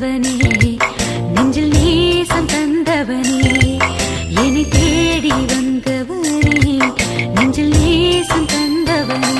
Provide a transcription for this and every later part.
வந்தவனே, நெஞ்சில் நேசம் தந்தவனே, என்னை தேடி வந்தவனே, நெஞ்சில் நேசம் தந்தவனே.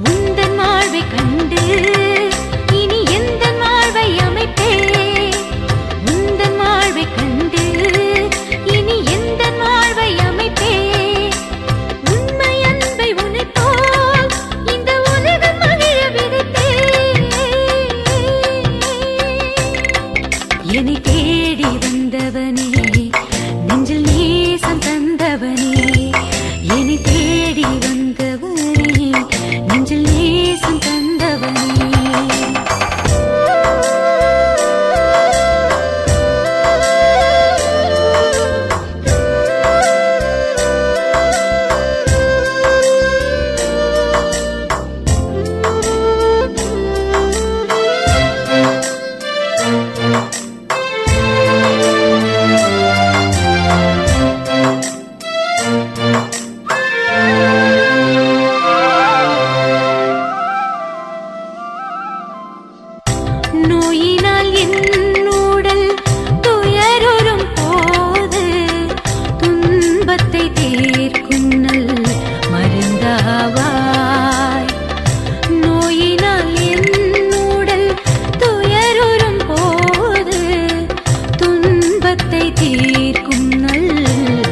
உந்தன் வாழ்வை கண்டு இனி எந்த வாழ்வை அமைப்பே, உந்தன் வாழ்வை கண்டு இனி எந்த வாழ்வை அமைப்பே, உண்மை அன்பை உனைப்போல் இந்த உலகம் மகிழ விதைத்தே, என்னை தேடி வந்தவனே, நெஞ்சில் நேசம் தந்தவனே, என்னை தேடி வந்தவனே, நெஞ்சில் நேசம் தந்தவனே. நோயினால் என் உடல் துயருறும் போது துன்பத்தை தீர்க்கும் நல் மருந்தாவாய், நோயினால் என் உடல் துயருறும் போது துன்பத்தை தீர்க்கும் நல்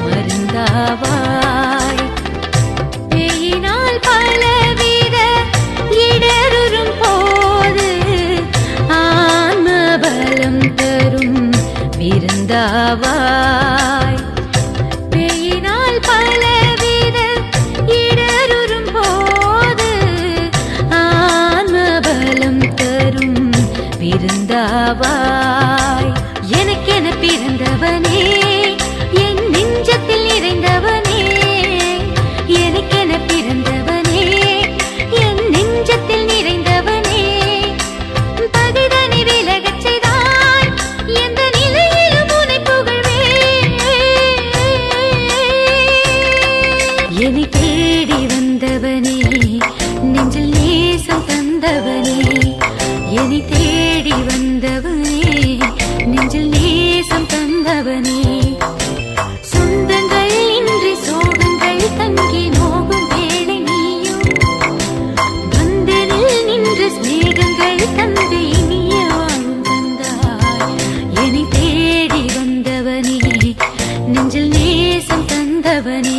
மருந்தாவாய், பேயினால் பலவித இடருறும் போது ஆன்மபலம் தரும் விருந்தாவாய், பேயினால் பலவித இடருறும் போது ஆன்மபலம் தரும் விருந்தாவாய், எனக்கென பிறந்தவனே, என் நெஞ்சத்தில் நிறைந்தவனே, எனக்கென பிறந்தவனே, என் நெஞ்சத்தில் நிறைந்தவனே, பகைதனை விலகச் செய்தாய், எந்த நிலையிலும் உன்னை புகழ்வேன், என்னை தேடி வந்தவனே, நெஞ்சில் நேசம் தந்தவனே, என்னை தேடி வந்தவனே, நெஞ்சில் நேசம் தந்தவனே. சொந்தங்கள் இன்றி சோகங்கள் தங்கி நோகும் வேளை நீயும், பந்தனில் நின்று ஸ்நேகங்கள் தந்து இனிய வாழும் தந்தாய், என்னை தேடி வந்தவனே, நெஞ்சில் நேசம் தந்தவனே.